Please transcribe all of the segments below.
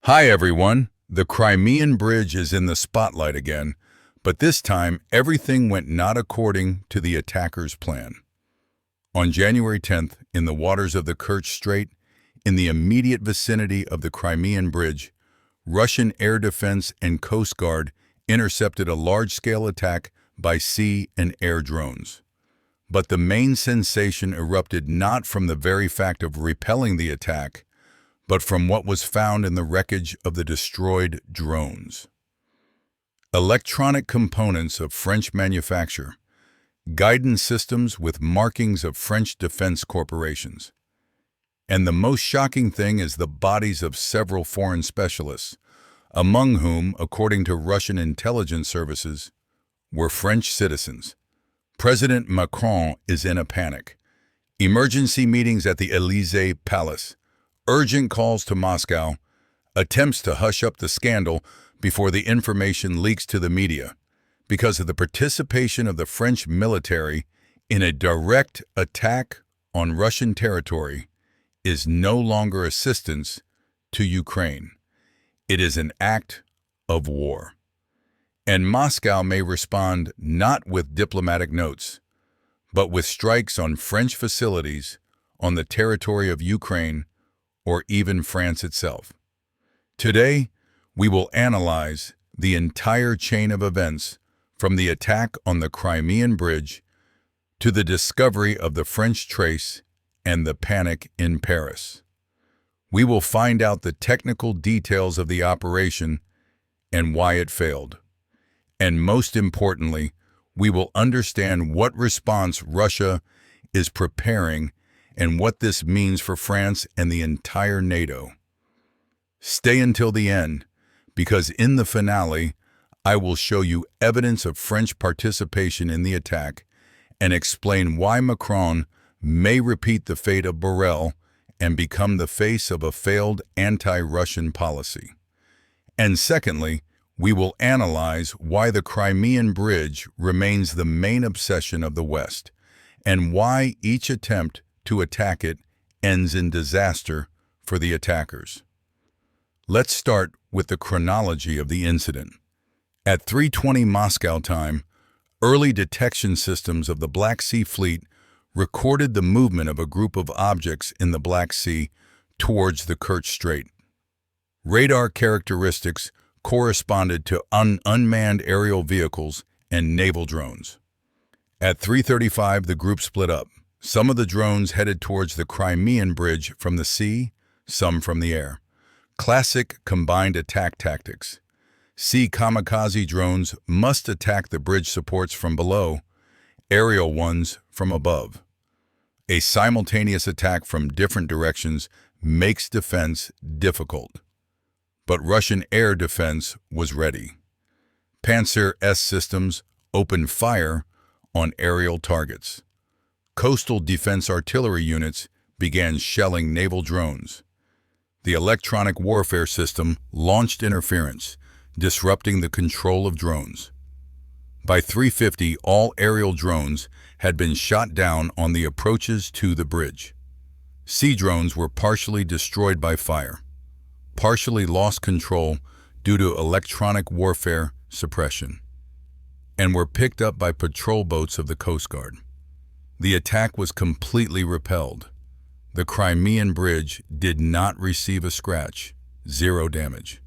Hi everyone, the Crimean Bridge is in the spotlight again, but this time everything went not according to the attackers' plan. On January 10th, in the waters of the Kerch Strait, in the immediate vicinity of the Crimean Bridge, Russian air defense and Coast Guard intercepted a large-scale attack by sea and air drones. But the main sensation erupted not from the very fact of repelling the attack, but from what was found in the wreckage of the destroyed drones. Electronic components of French manufacture, guidance systems with markings of French defense corporations. And the most shocking thing is the bodies of several foreign specialists, among whom, according to Russian intelligence services, were French citizens. President Macron is in a panic. Emergency meetings at the Élysée Palace, urgent calls to Moscow, attempts to hush up the scandal before the information leaks to the media, because of the participation of the French military in a direct attack on Russian territory is no longer assistance to Ukraine. It is an act of war. And Moscow may respond not with diplomatic notes, but with strikes on French facilities on the territory of Ukraine or even France itself. Today, we will analyze the entire chain of events from the attack on the Crimean Bridge to the discovery of the French trace and the panic in Paris. We will find out the technical details of the operation and why it failed. And most importantly, we will understand what response Russia is preparing and what this means for France and the entire NATO. Stay until the end, because in the finale, I will show you evidence of French participation in the attack and explain why Macron may repeat the fate of Borrell and become the face of a failed anti-Russian policy. And secondly, we will analyze why the Crimean Bridge remains the main obsession of the West, and why each attempt to attack it ends in disaster for the attackers. Let's start with the chronology of the incident. At 3:20 Moscow time, early detection systems of the Black Sea Fleet recorded the movement of a group of objects in the Black Sea towards the Kerch Strait. Radar characteristics corresponded to unmanned aerial vehicles and naval drones. At 3:35, the group split up. Some of the drones headed towards the Crimean Bridge from the sea, some from the air. Classic combined attack tactics. Sea kamikaze drones must attack the bridge supports from below, aerial ones from above. A simultaneous attack from different directions makes defense difficult. But Russian air defense was ready. Panzer S systems opened fire on aerial targets. Coastal defense artillery units began shelling naval drones. The electronic warfare system launched interference, disrupting the control of drones. By 3:50, all aerial drones had been shot down on the approaches to the bridge. Sea drones were partially destroyed by fire, partially lost control due to electronic warfare suppression, and were picked up by patrol boats of the Coast Guard. The attack was completely repelled. The Crimean Bridge did not receive a scratch, zero damage.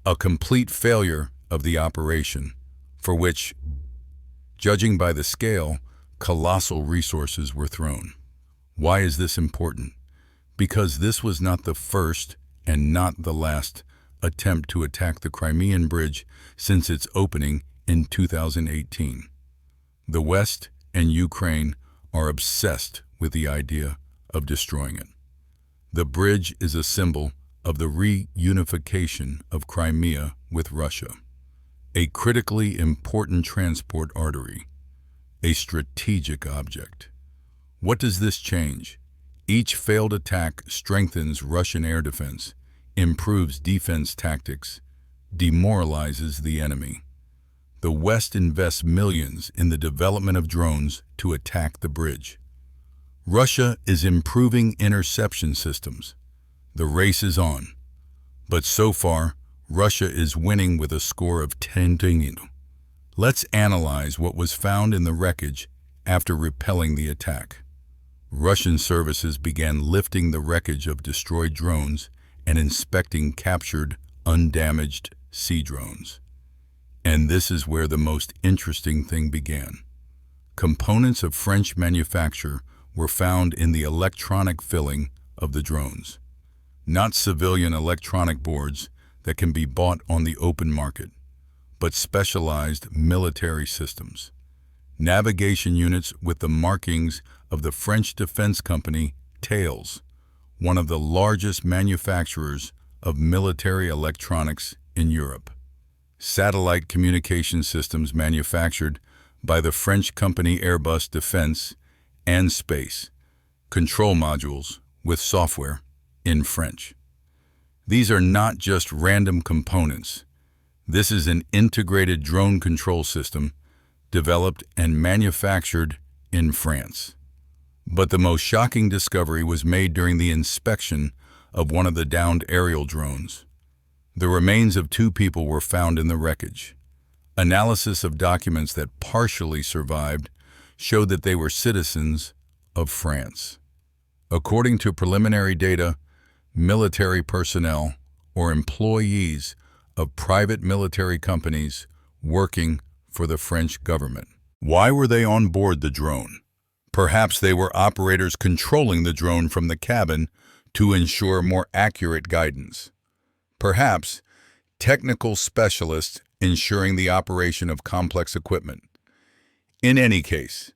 A complete failure of the operation, for which, judging by the scale, colossal resources were thrown. Why is this important? Because this was not the first and not the last attempt to attack the Crimean Bridge since its opening in 2018. The West and Ukraine are obsessed with the idea of destroying it. The bridge is a symbol of the reunification of Crimea with Russia, a critically important transport artery, a strategic object. What does this change? Each failed attack strengthens Russian air defense, improves defense tactics, demoralizes the enemy. The West invests millions in the development of drones to attack the bridge. Russia is improving interception systems. The race is on. But so far, Russia is winning with a score of 10-0. Let's analyze what was found in the wreckage after repelling the attack. Russian services began lifting the wreckage of destroyed drones and inspecting captured, undamaged sea drones. And this is where the most interesting thing began. Components of French manufacture were found in the electronic filling of the drones, not civilian electronic boards that can be bought on the open market, but specialized military systems. Navigation units with the markings of the French defense company Thales, one of the largest manufacturers of military electronics in Europe. Satellite communication systems manufactured by the French company Airbus Defense and Space, control modules with software in French. These are not just random components. This is an integrated drone control system developed and manufactured in France. But the most shocking discovery was made during the inspection of one of the downed aerial drones. The remains of 2 people were found in the wreckage. Analysis of documents that partially survived showed that they were citizens of France. According to preliminary data, military personnel or employees of private military companies working for the French government. Why were they on board the drone? Perhaps they were operators controlling the drone from the cabin to ensure more accurate guidance. Perhaps technical specialists ensuring the operation of complex equipment. In any case,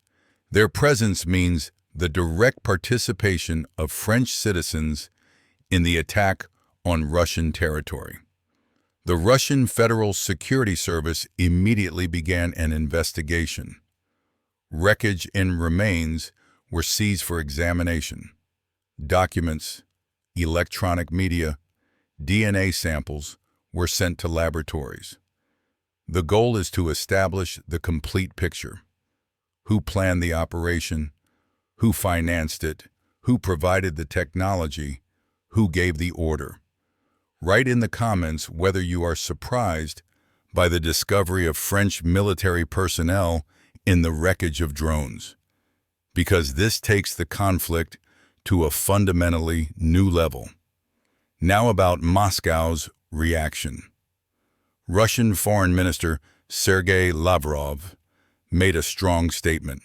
their presence means the direct participation of French citizens in the attack on Russian territory. The Russian Federal Security Service immediately began an investigation. Wreckage and remains were seized for examination. Documents, electronic media, DNA samples were sent to laboratories. The goal is to establish the complete picture. Who planned the operation? Who financed it? Who provided the technology? Who gave the order? Write in the comments whether you are surprised by the discovery of French military personnel in the wreckage of drones, because this takes the conflict to a fundamentally new level. Now about Moscow's reaction. Russian Foreign Minister Sergei Lavrov made a strong statement.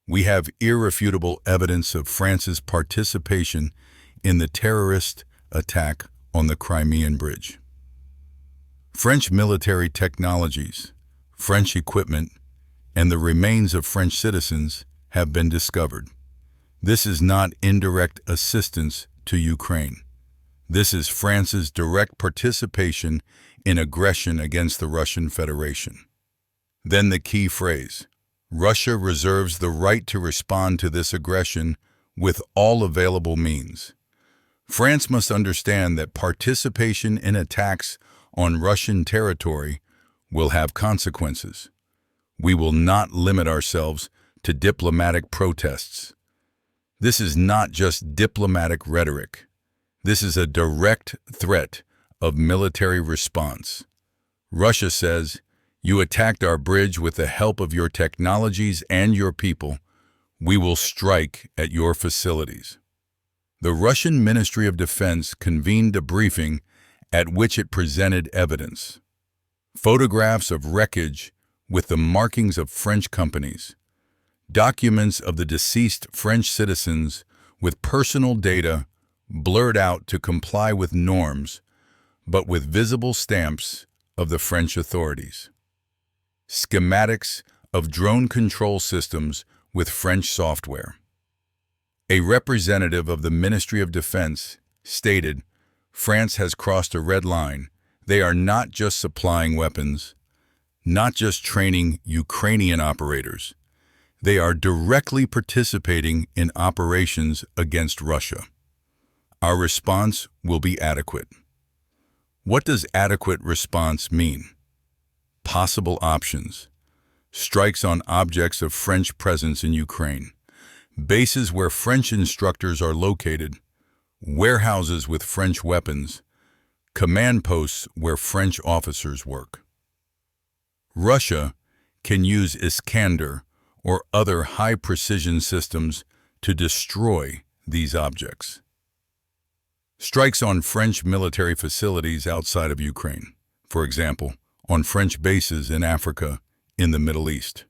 We have irrefutable evidence of France's participation in the terrorist attack on the Crimean Bridge. French military technologies, French equipment, and the remains of French citizens have been discovered. This is not indirect assistance to Ukraine. This is France's direct participation in aggression against the Russian Federation. Then the key phrase, Russia reserves the right to respond to this aggression with all available means. France must understand that participation in attacks on Russian territory will have consequences. We will not limit ourselves to diplomatic protests. This is not just diplomatic rhetoric. This is a direct threat of military response. Russia says, you attacked our bridge with the help of your technologies and your people. We will strike at your facilities. The Russian Ministry of Defense convened a briefing at which it presented evidence. Photographs of wreckage with the markings of French companies, documents of the deceased French citizens with personal data blurred out to comply with norms, but with visible stamps of the French authorities. Schematics of drone control systems with French software. A representative of the Ministry of Defense stated, France has crossed a red line. They are not just supplying weapons, not just training Ukrainian operators. They are directly participating in operations against Russia. Our response will be adequate. What does adequate response mean? Possible options. Strikes on objects of French presence in Ukraine. Bases where French instructors are located. Warehouses with French weapons. command posts where French officers work. Russia can use Iskander or other high-precision systems to destroy these objects. Strikes on French military facilities outside of Ukraine, for example, on French bases in Africa, in the Middle East,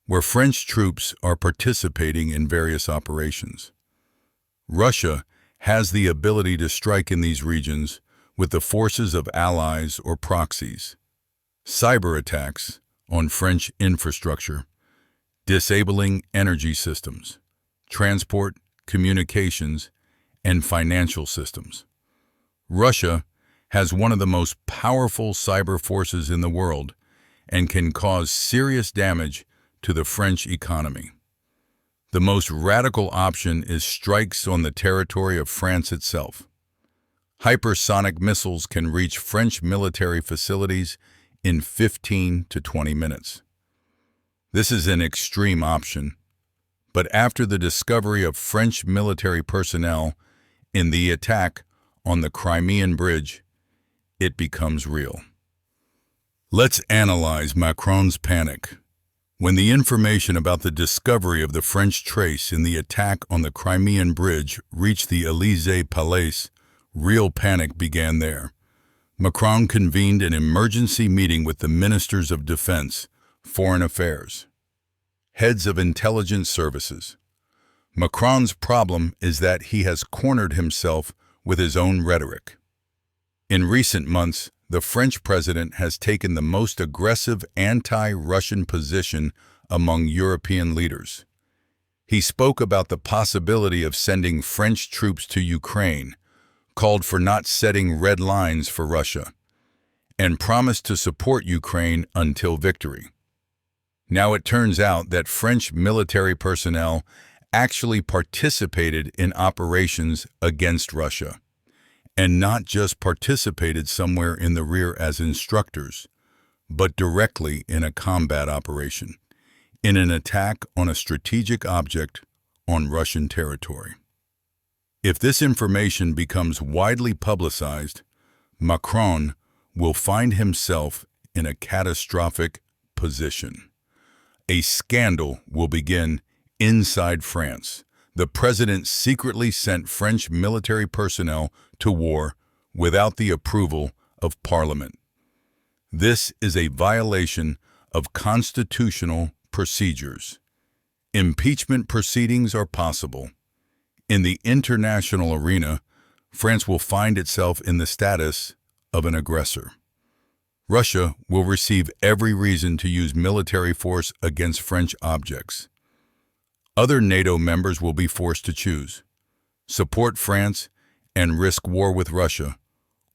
where French troops are participating in various operations. Russia has the ability to strike in these regions with the forces of allies or proxies. Cyber attacks on French infrastructure, disabling energy systems, transport, communications, and financial systems. Russia has one of the most powerful cyber forces in the world and can cause serious damage to the French economy. The most radical option is strikes on the territory of France itself. Hypersonic missiles can reach French military facilities in 15 to 20 minutes. This is an extreme option, but after the discovery of French military personnel in the attack on the Crimean Bridge, it becomes real. Let's analyze Macron's panic. When the information about the discovery of the French trace in the attack on the Crimean Bridge reached the Élysée Palace, real panic began there. Macron convened an emergency meeting with the ministers of defense, foreign affairs, heads of intelligence services. Macron's problem is that he has cornered himself with his own rhetoric. In recent months, the French president has taken the most aggressive anti-Russian position among European leaders. He spoke about the possibility of sending French troops to Ukraine, called for not setting red lines for Russia, and promised to support Ukraine until victory. Now it turns out that French military personnel actually participated in operations against Russia, and not just participated somewhere in the rear as instructors, but directly in a combat operation, in an attack on a strategic object on Russian territory. If this information becomes widely publicized, Macron will find himself in a catastrophic position. A scandal will begin inside France. The president secretly sent French military personnel to war without the approval of Parliament. This is a violation of constitutional procedures. Impeachment proceedings are possible. In the international arena, France will find itself in the status of an aggressor. Russia will receive every reason to use military force against French objects. Other NATO members will be forced to choose: support France and risk war with Russia,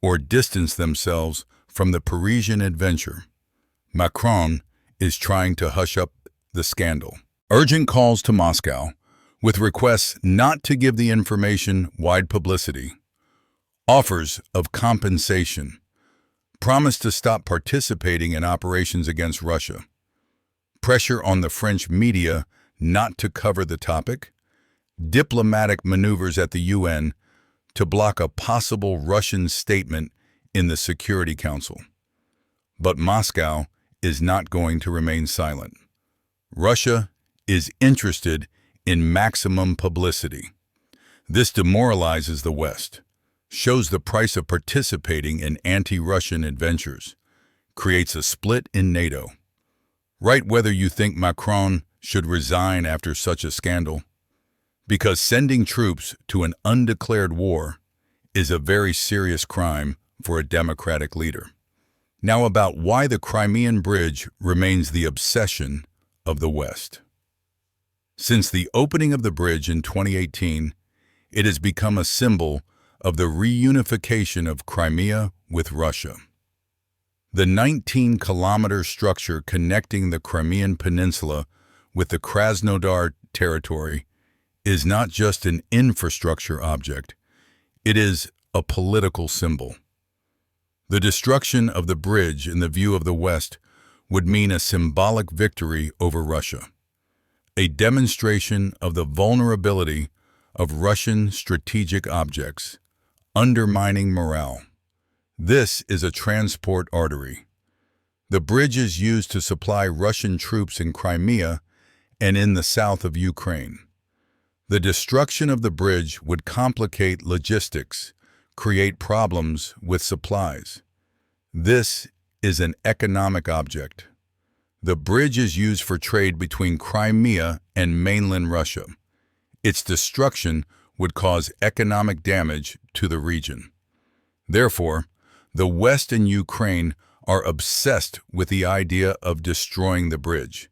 or distance themselves from the Parisian adventure. Macron is trying to hush up the scandal. Urgent calls to Moscow, with requests not to give the information wide publicity. Offers of compensation. Promise to stop participating in operations against Russia. Pressure on the French media not to cover the topic. Diplomatic maneuvers at the UN to block a possible Russian statement in the Security Council. But Moscow is not going to remain silent. Russia is interested in maximum publicity. This demoralizes the West, shows the price of participating in anti-Russian adventures, creates a split in NATO. Write whether you think Macron should resign after such a scandal, because sending troops to an undeclared war is a very serious crime for a democratic leader. Now about why the Crimean Bridge remains the obsession of the West. Since the opening of the bridge in 2018, it has become a symbol of the reunification of Crimea with Russia. The 19-kilometer structure connecting the Crimean Peninsula with the Krasnodar territory is not just an infrastructure object, it is a political symbol. The destruction of the bridge in the view of the West would mean a symbolic victory over Russia, a demonstration of the vulnerability of Russian strategic objects, undermining morale. This is a transport artery. The bridge is used to supply Russian troops in Crimea and in the south of Ukraine. The destruction of the bridge would complicate logistics, create problems with supplies. This is an economic object. The bridge is used for trade between Crimea and mainland Russia. Its destruction would cause economic damage to the region. Therefore, the West and Ukraine are obsessed with the idea of destroying the bridge.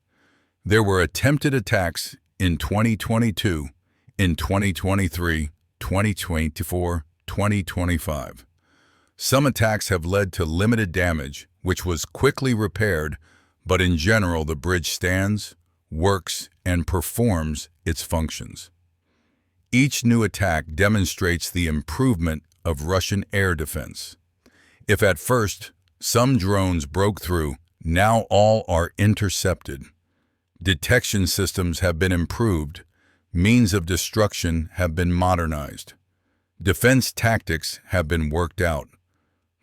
There were attempted attacks in 2022, in 2023, 2024, 2025. Some attacks have led to limited damage, which was quickly repaired, but in general the bridge stands, works, and performs its functions. Each new attack demonstrates the improvement of Russian air defense. If at first some drones broke through, now all are intercepted. Detection systems have been improved, means of destruction have been modernized. Defense tactics have been worked out.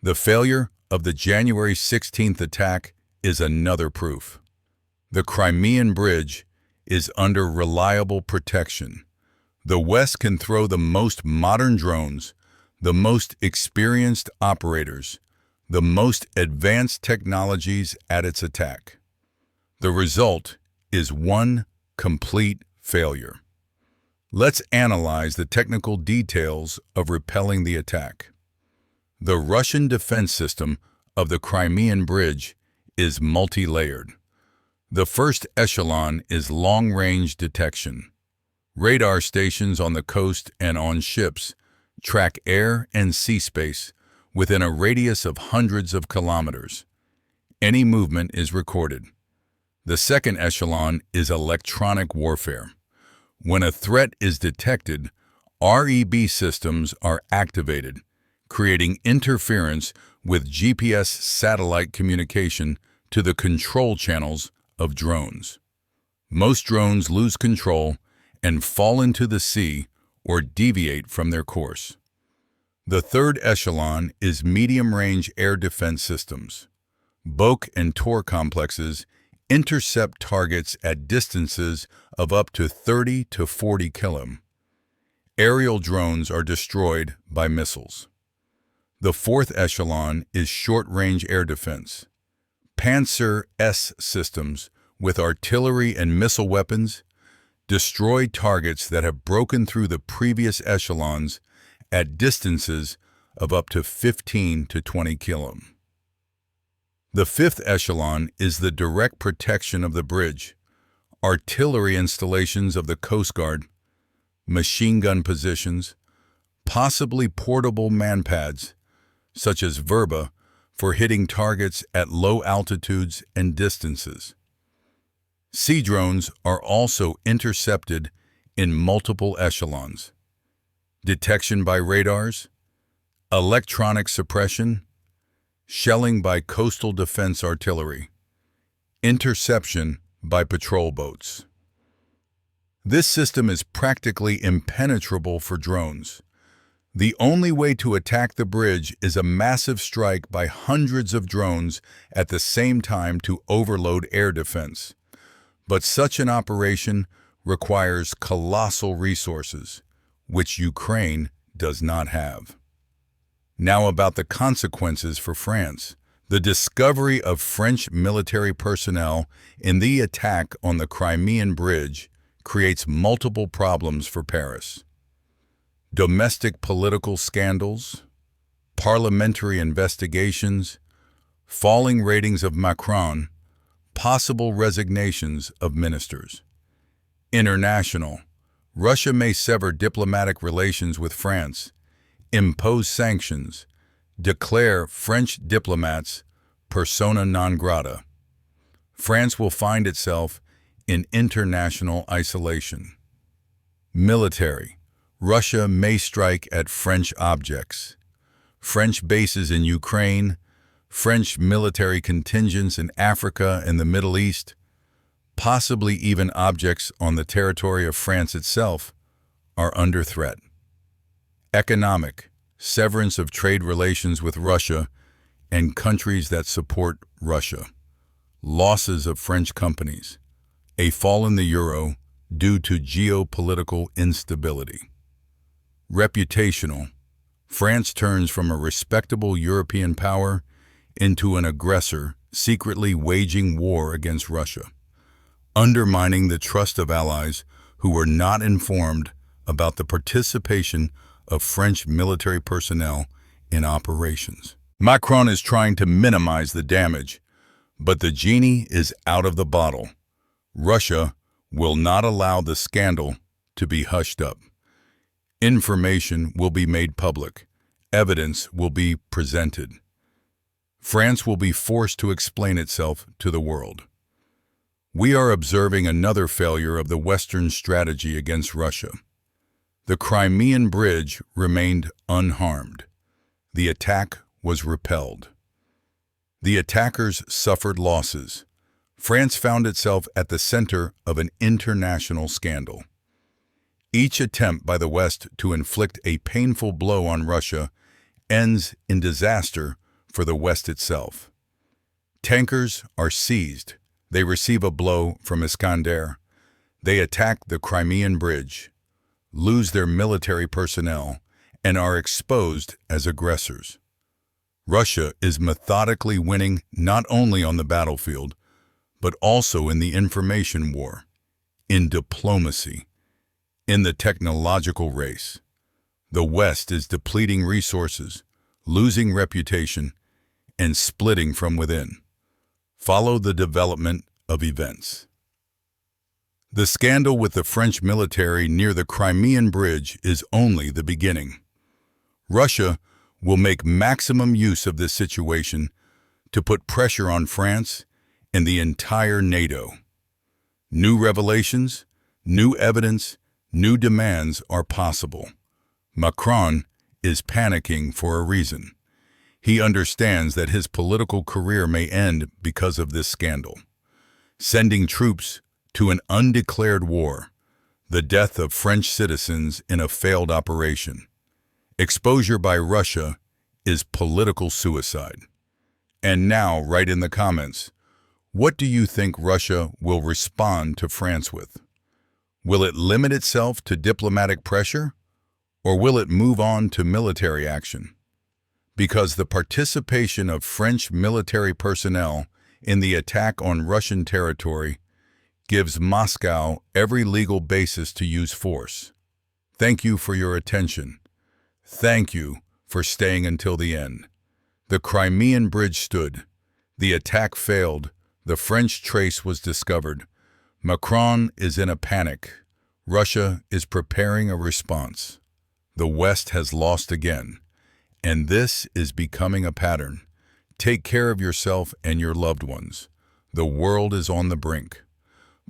The failure of the January 16th attack is another proof. The Crimean Bridge is under reliable protection. The West can throw the most modern drones, the most experienced operators, the most advanced technologies at its attack. The result is one complete failure. Let's analyze the technical details of repelling the attack. The Russian defense system of the Crimean Bridge is multi-layered. The first echelon is long-range detection. Radar stations on the coast and on ships track air and sea space within a radius of hundreds of kilometers. Any movement is recorded. The second echelon is electronic warfare. When a threat is detected, REB systems are activated, creating interference with GPS satellite communication to the control channels of drones. Most drones lose control and fall into the sea or deviate from their course. The third echelon is medium-range air defense systems. Bok and Tor complexes intercept targets at distances of up to 30 to 40 km. Aerial drones are destroyed by missiles. The fourth echelon is short-range air defense. Panzer S systems with artillery and missile weapons destroy targets that have broken through the previous echelons at distances of up to 15 to 20 km. The fifth echelon is the direct protection of the bridge. Artillery installations of the Coast Guard, machine gun positions, possibly portable manpads, such as Verba, for hitting targets at low altitudes and distances. Sea drones are also intercepted in multiple echelons. Detection by radars, electronic suppression, shelling by coastal defense artillery, interception by patrol boats. This system is practically impenetrable for drones. The only way to attack the bridge is a massive strike by hundreds of drones at the same time to overload air defense. But such an operation requires colossal resources, which Ukraine does not have. Now about the consequences for France. The discovery of French military personnel in the attack on the Crimean Bridge creates multiple problems for Paris. Domestic political scandals, parliamentary investigations, falling ratings of Macron, possible resignations of ministers. International. Russia may sever diplomatic relations with France, impose sanctions, declare French diplomats persona non grata. France will find itself in international isolation. Military. Russia may strike at French objects. French bases in Ukraine, French military contingents in Africa and the Middle East, possibly even objects on the territory of France itself, are under threat. Economic. Severance of trade relations with Russia and countries that support Russia. Losses of French companies. A fall in the euro due to geopolitical instability. Reputational. France turns from a respectable European power into an aggressor secretly waging war against Russia, undermining the trust of allies who were not informed about the participation of French military personnel in operations. Macron is trying to minimize the damage, but the genie is out of the bottle. Russia will not allow the scandal to be hushed up. Information will be made public. Evidence will be presented. France will be forced to explain itself to the world. We are observing another failure of the Western strategy against Russia. The Crimean Bridge remained unharmed. The attack was repelled. The attackers suffered losses. France found itself at the center of an international scandal. Each attempt by the West to inflict a painful blow on Russia ends in disaster for the West itself. Tankers are seized. They receive a blow from Iskander. They attack the Crimean Bridge, lose their military personnel, and are exposed as aggressors. Russia is methodically winning not only on the battlefield, but also in the information war, in diplomacy, in the technological race. The West is depleting resources, losing reputation, and splitting from within. Follow the development of events. The scandal with the French military near the Crimean Bridge is only the beginning. Russia will make maximum use of this situation to put pressure on France and the entire NATO. New revelations, new evidence, new demands are possible. Macron is panicking for a reason. He understands that his political career may end because of this scandal. Sending troops to an undeclared war, the death of French citizens in a failed operation. Exposure by Russia is political suicide. And now, write in the comments, what do you think Russia will respond to France with? Will it limit itself to diplomatic pressure, or will it move on to military action? Because the participation of French military personnel in the attack on Russian territory gives Moscow every legal basis to use force. Thank you for your attention. Thank you for staying until the end. The Crimean Bridge stood. The attack failed. The French trace was discovered. Macron is in a panic. Russia is preparing a response. The West has lost again. And this is becoming a pattern. Take care of yourself and your loved ones. The world is on the brink.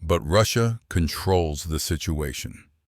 But Russia controls the situation.